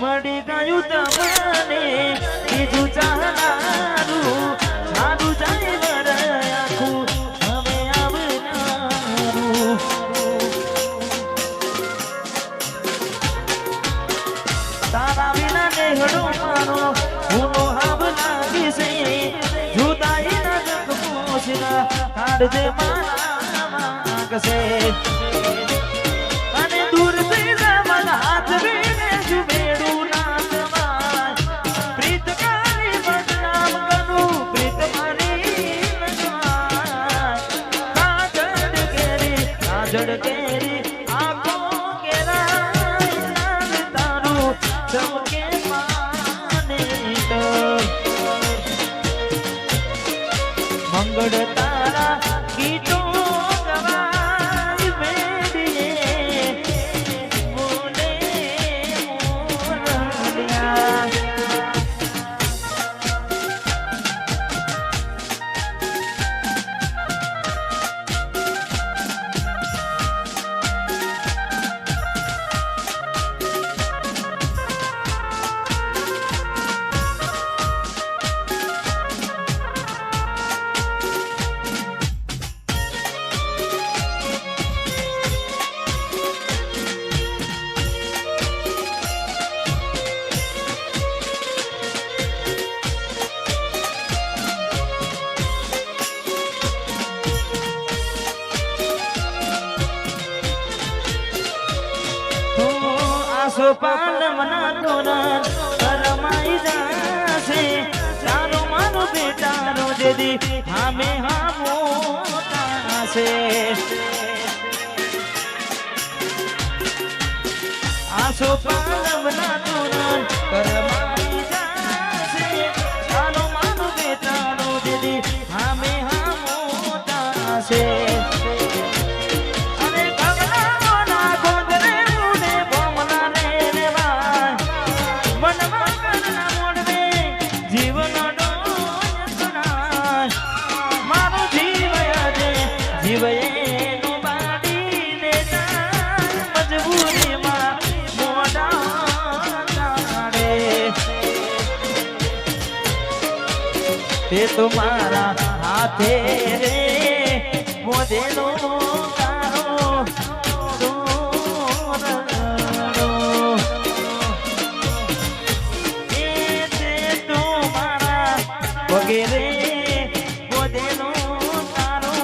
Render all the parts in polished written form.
મળી ગયું તમને બીજું ચાહનારું મારું જાય વરયાખું હવે આવનારું તારા વિના નેહડો મારો હુનો હાવ લાગી છે જુદાઈ ના જગ પોસના કાઢજે મારા માગશે અને દૂર થી જમન હાથ વીને જુબેડું નાચવાય પ્રીત કરી બદનામ કરું પ્રીત મારી લગવાય કાજળ કેરી આંખો કેરાય ચાલ તારું ચમકે માને મંગળ તારા ગીતો ગવાય મેડીએ બોલે મોરલિયા સોપાન મના તોરણ કરમાઈ જાશે તારો મારો બેટારો જેદી હામે હામો તાશે આ સોપાન મના તોરણ કરમાઈ જાશે તારો મારો બેટારો જેદી હામે હામો તાશે તે તમારા હાથે રે મોદેલો તારો દોરડો તે તમારા વગેરે મોદેલો તારો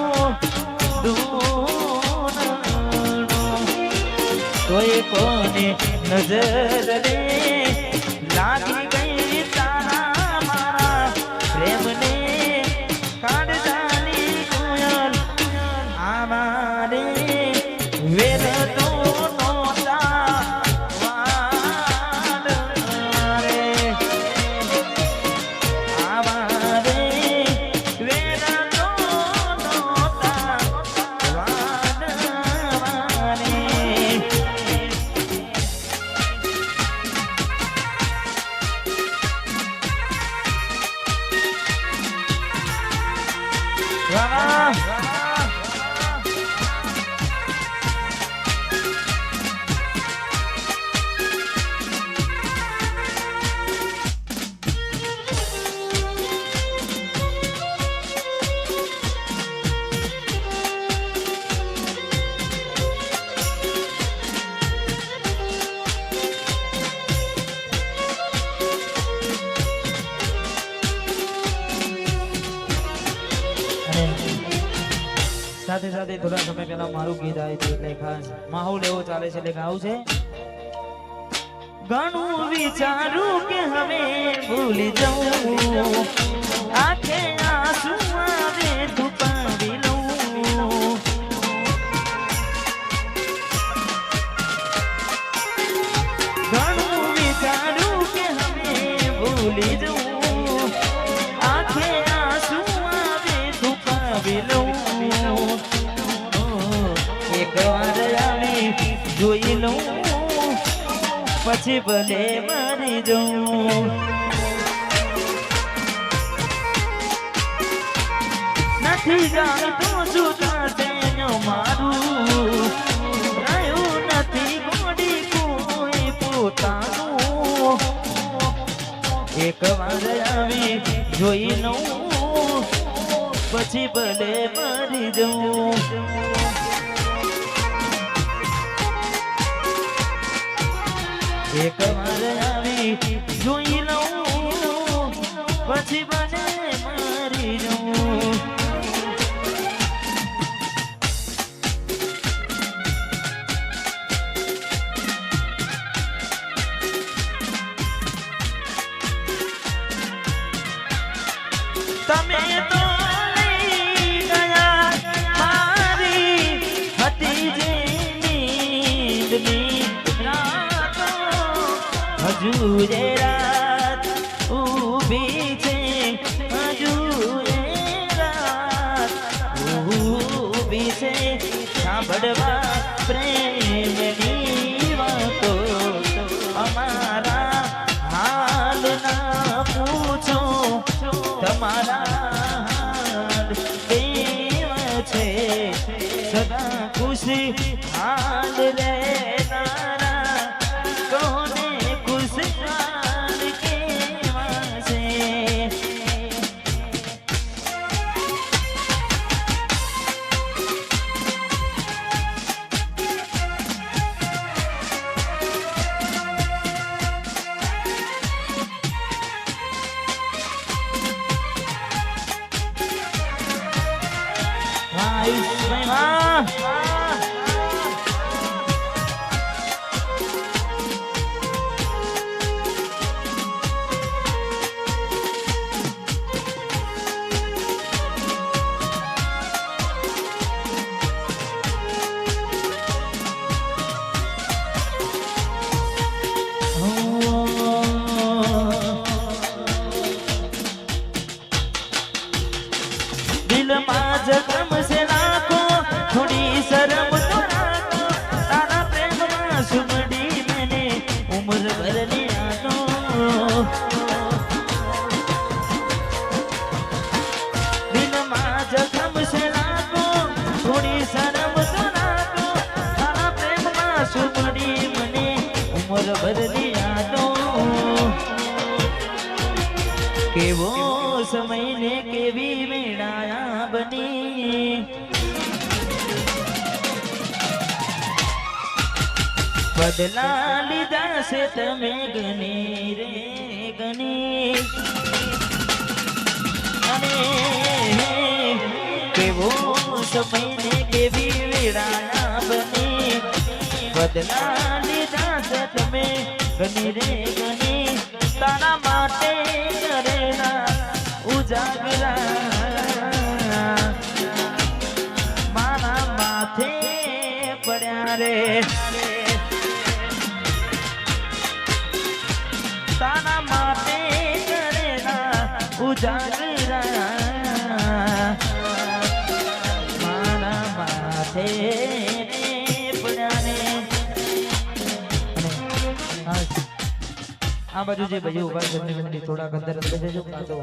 દોરડો તોય કોને નજર રે લાગી ગઈ તારા મારા પ્રેમને કાઢજાની કોયલ આમારે વેર તો નોતા વાડ રે આમારે વેર તો નોતા વાડ રે સાથે સાથે થોડા સમય પહેલા મારું ગીત આવ્યું હતું એટલે ખાસ માહોલ એવો ચાલે છે એટલે ગાવું છે ઘણું વિચારું કે હવે ભૂલી જાઉં આંખે આંસુ આવે છુપાવી લઉં ઘણું વિચારું કે હવે ભૂલી જાઉં આંખે આંસુ આવે છુપાવી લઉં એક વાર આવી જોઈ લઉં પછી ભલે મરી જાઉં નથી જાણતો શું થશે મારું રહ્યું નથી ગોડી કોઈ પોતાનું એક વાર આવી જોઈ લઉં પછી ભલે મરી જવું એક વાર આવી જોઈ લઉં પછી ભલે મરી જવું તમે તો લઈ ગયા મારી હતી જે નીંદની રાતો હજુ એ રાત ઊભી છે હજુ એ રાત ઊભી છે સાંભળવા પ્રેમની વાતો અમારા હાલ ના પૂછો તમારા દેવ છે સદા ખુશી હાલ રહેનારા કોને ખુશહાલ કેવા છે દિલ માં જખમ સે નાખો થોડી શરમ તો રાખો તારા પ્રેમમાં સુમડી મને ઉમર ભર ને આનો દિલ માં જખમ સે નાખો થોડી શરમ તો રાખો તારા પ્રેમમાં સુમડી મને ઉમર ભર ને આનો કેવો સમય ને કેવી મેળાયા બની બદલા લીધા છે તમે ગણી રે ગણી અને કેવો સમય ને કેવી મેળાયા બની બદલા લીધા છે તમે ગણી રે ગણી તારા માટે કરેલા ઉજાગરા મારા માથે પડ્યા રે તારા માટે કરેલા ઉજાગરા મારા માથે પડ્યા રે આ બાજુ જે ભાઈઓ ઉભા છે એમની થોડા અંદર જજો કાતો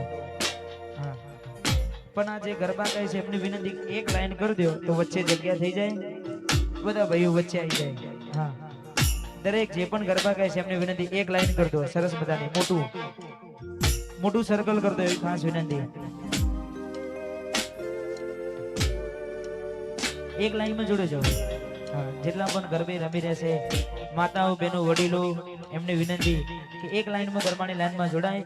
પણ આ જે ગરબા ગાય છે એમની વિનંતી એક લાઈન કરી દો તો વચ્ચે જગ્યા થઈ જાય બધા ભાઈઓ વચ્ચે આવી જાય હા દરેક જે પણ ગરબા ગાય છે એમની વિનંતી એક લાઈન કરી દો સરસ મજાની મોટું સર્કલ કરી દો એવી ખાસ વિનંતી એક લાઈનમાં જોડે જાઓ હા જેટલા પણ ગરબે રમી રહેશે માતાઓ બહેનો વડીલો એમને વિનંતી કે એક લાઈનમાં ગરબાની લાઈનમાં જોડાય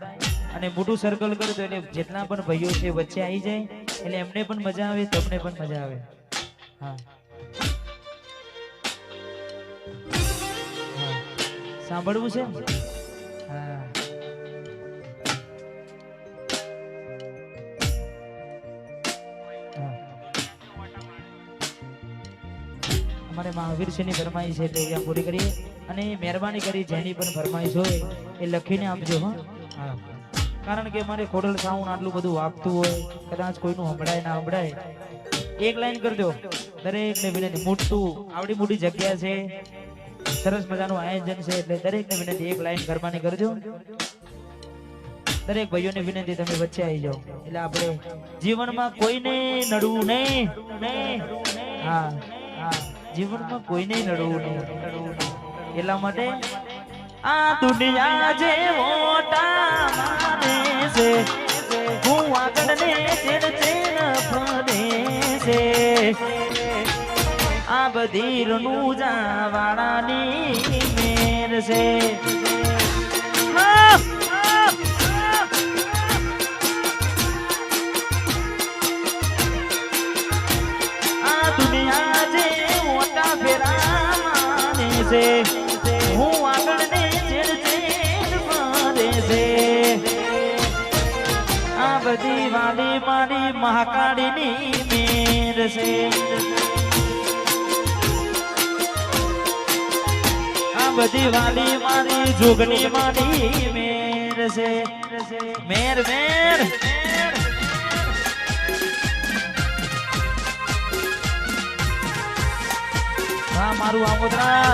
અને મોટું સર્કલ કરો તો એટલે જેટલા પણ ભાઈઓ છે વચ્ચે આવી જાય એટલે એમને પણ મજા આવે તમને પણ મજા આવે હા સાંભળવું છે હા અમારે મહાવીરસિંહની ફરમાઈશ છે એટલે અહીંયા પૂરી કરીએ અને મહેરબાની કરી જેની પણ ફરમાઈશ હોય એ લખીને આપજો હા કારણ કે મારે ખોડલ સાઉન્ડ આટલું બધું વાગતું હોય કદાચ કોઈનું સંભળાય ના સંભળાય એક લાઈન કરી દો દરેકને વિનંતી મોટું આવડી મોટી જગ્યા છે સરસ મજાનું આયોજન છે એટલે દરેકને વિનંતી એક લાઈન ગરબાની કરજો દરેક ભાઈઓને વિનંતી તમે વચ્ચે આવી જાઓ એટલે આપણે જીવનમાં કોઈને નડવું નહીં હા હા જીવનમાં કોઈને નડવું નહીં એટલા માટે આ દુનિયા જે મોટા માને છે હું આગળ ને ચેડ ફરે છે આ બધી રનુજા વાળાની મેર છે આ દુનિયા જે મોટા ફેરા માને છે હું આગળ ને આ બધી વાલી મારી મહાકાળીની મેર છે આ બધી વાલી મારી જોગણી મારી મેર છે મેર મેર હા મારું આમોદરા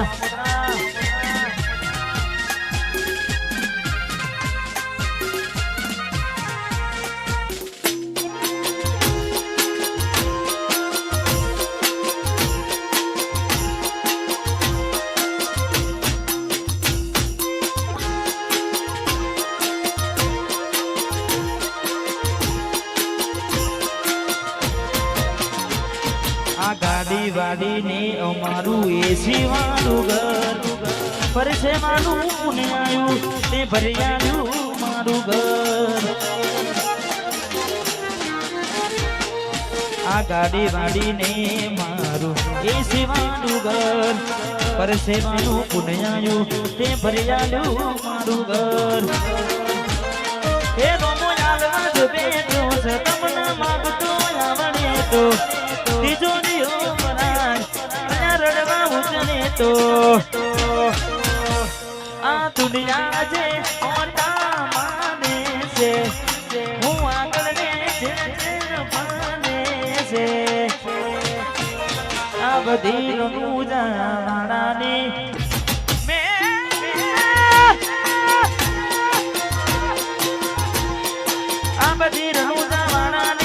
ગાડી વાડી ને અમારું એસી વાળું ઘર પરસે મારું પુણે આવ્યું તે ભર્યાયું મારું ઘર આ ગાડી વાડી ને મારું એસી વાળું ઘર પરસે મારું પુણે આવ્યું તે ભર્યાયું મારું ઘર એ નોમો યાલવા જ બેઠો છે તમને માગતો આવડે તો તિજોરીઓ બનાય રડવા ઉજને તો આ દુનિયા જે મોટા માને છે હું આગળ ને માને છે આ બધી રનુજા વાળાની આ બધી રનુજા વાળાની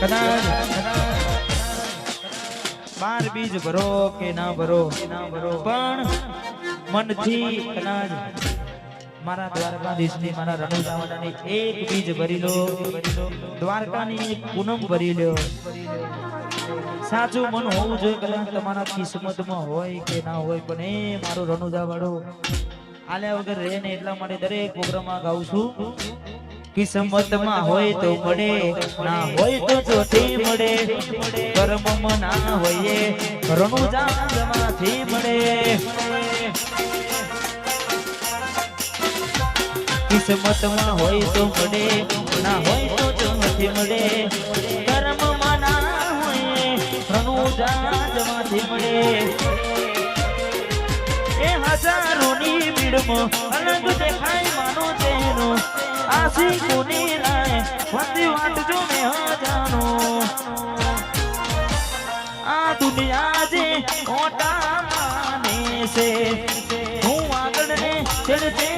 કદાચ 12 બીજ ભરો કે ના ભરો પણ મનથી કદાચ મારા દ્વારકાધીશની મારા રણુજાવાડાની એક બીજ ભરી લો દ્વારકાની એક પૂનમ ભરી લો સાચું મન હોવું જોઈએ કદાચ તમારા કિસ્મતમાં હોય કે ના હોય પણ એ મારો રણુજાવાડો આલ્યા વગર રહે ને એટલા માટે દરેક પ્રોગ્રામમાં ગાઉં છું કિસ્મતમાં હોય તો મળે ના હોય તો ચોથી મળે કર્મમાં ના હોય રણુજામાંથી મળે કિસ્મતમાં હોય તો મળે ના હોય તો ચોથી મળે કર્મમાં ના હોય રણુજામાંથી મળે એ હજારોની ભીડમાં અલગ દેખાય માનો તેનો આસી કોની લાય વંદી વાટ જો મે જાનો આ દુનિયા જે મોટા માને છે હું આગળ ને ચડતે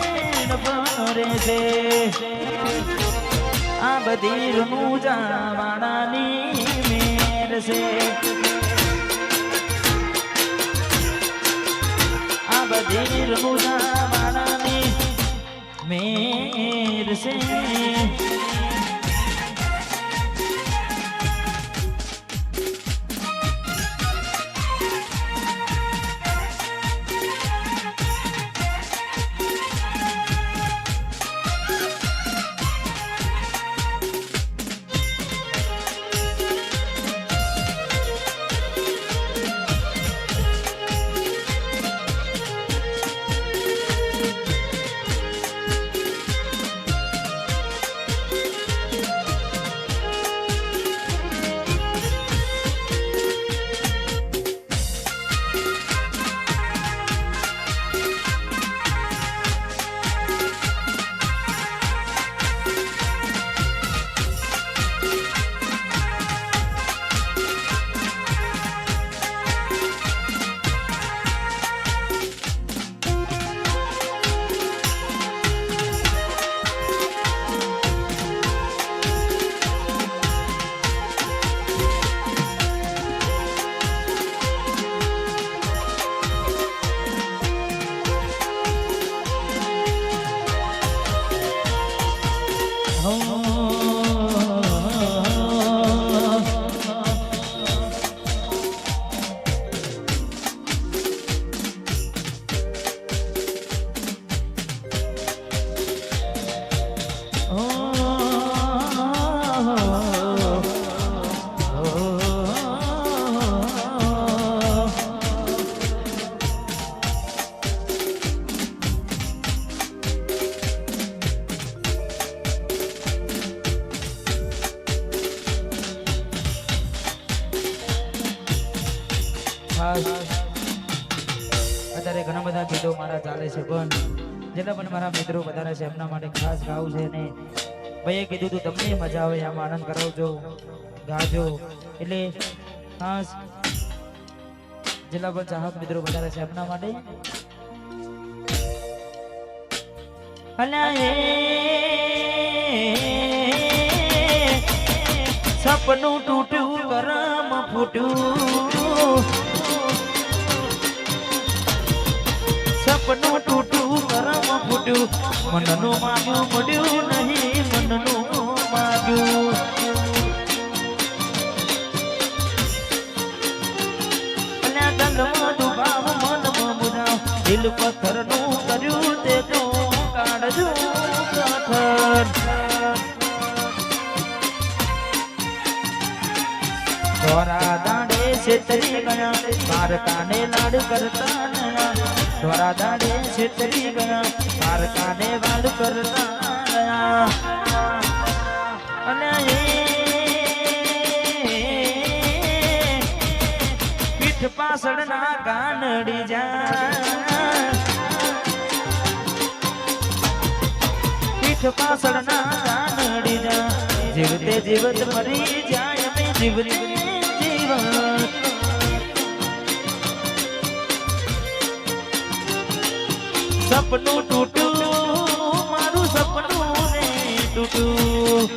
ભરે છે આ બધી રનુજા વાળાની મેર છે આ બધી રનુજા વાળાની મેર છે ખાસ અત્યારે ઘણા બધા ગીતો મારા ચાલે છે પણ જેટલા પણ મારા મિત્રો વધારે છે એમના માટે ખાસ ગાવું છે ને ભાઈએ કીધું તું તમને મજા આવે આમાં આનંદ કરાવજો ગાજો એટલે ખાસ જેટલા પણ ચાહક મિત્રો વધારે છે એમના માટે સપનું તૂટ્યું કરમ ફૂટ્યું સપનું તૂટ્યું કરમ ફૂટ્યું મનનું માગ્યું મળ્યું નહીં મનનું માગ્યું દલમાં દુભાવ મનમાં મુજાવ દિલ પથ્થરનું કર્યું તે તો કાઢજો પથ્થર ધોરા દાડે છેતરી ગયા પારકાને લાડ કરતા ધોરા દાડે છેતરી ગયા પારકાને વાડ કરતા ગયા અને પીઠ પાછળના ગાનડી જા પીઠ પાછળના ગાનડી જા જીવતે જીવત મરી જાય અમે જીવતે સપનું તૂટ્યું મારું સપનું ને તૂટ્યું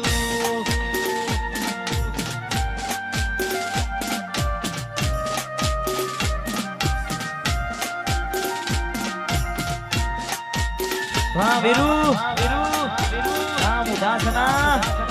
વાહ વીરુ વાહ મુદાસના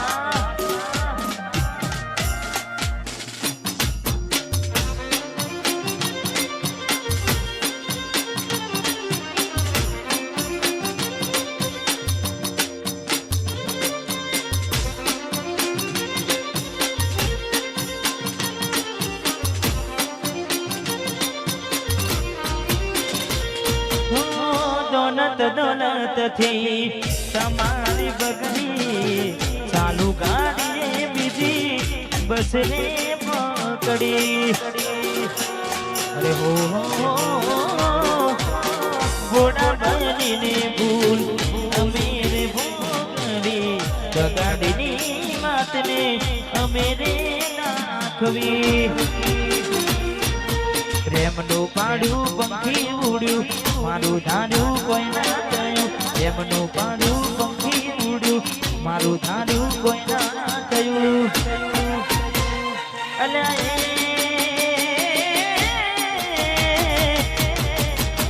દોલત થી તમારી બગડી ચાલુ ગાડીએ બીજી બસને પકડી અરે હો ઘોડા બનીને ભૂલ અમે રે ભોગવી ગાડીની વાતને અમે રે નાખવી પ્રેમનું પાડ્યું પંખી ઉડ્યું મારું ધાર્યું કોઈ ના થયું પ્રેમનું પાડ્યું પંખી ઉડ્યું મારું ધાર્યું કોઈ ના થયું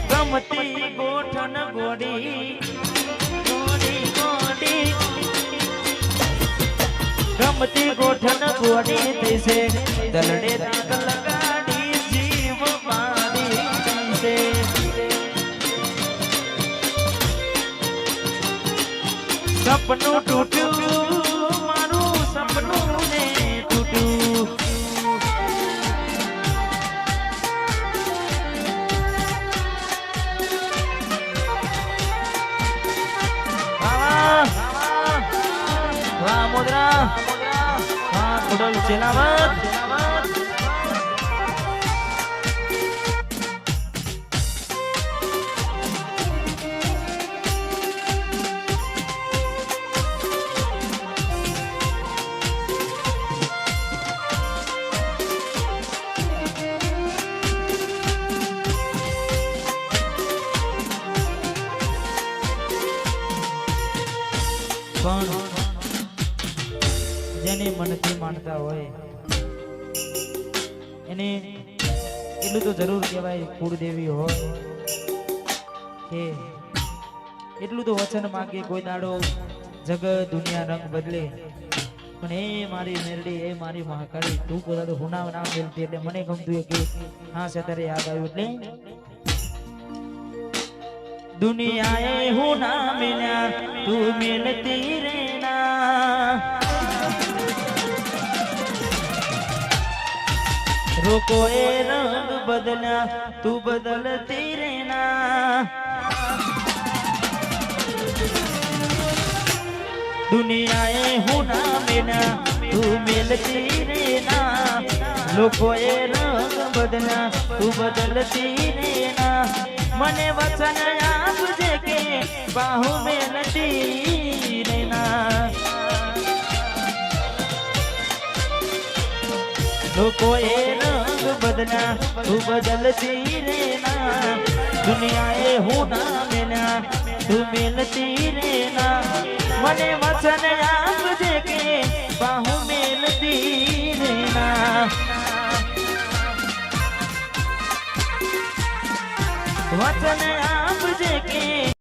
ગમતી ગોઠણ ગોડી ગોડી ગોડી ગમતી ગોઠણ ગોડી થશે દલડે દાંત લગાડી જીવ પાડી થશે સપનું તૂટ્યું મારું સપનું ને તૂટ્યું વાહ મોદરા વાહ ખોડલ ચેલાવત પણ જેને મનથી માનતા હોય એને એટલું તો જરૂર કહેવાય કુળદેવી હોય કે એટલું તો વચન માંગે કોઈ દાડો જગત દુનિયા રંગ બદલે પણ એ મારી મેરડી એ મારી મહાકાળી તું કોઈ દાડો હુના ના મેલતી એટલે મને ગમતું કે હા અત્યારે યાદ આવ્યું એટલે दुनियाए हूँ ना मिला तू मिलती रहना रोको ए रंग बदला तू बदलती रहना दुनियाए हूँ ना मिला तू मिलती रहना લોકોએ રંગ બદલા તું બદલતી રેના મને વચન આપજે કે બાહુ મેલતી રેના લોકોએ રંગ બદલા તું બદલતી રેના દુનિયાએ હું ના મેલ્યા તું મેલતી રેના મને વચન આપજે કે બાહુ મેલતી રેના વચન આપજે કે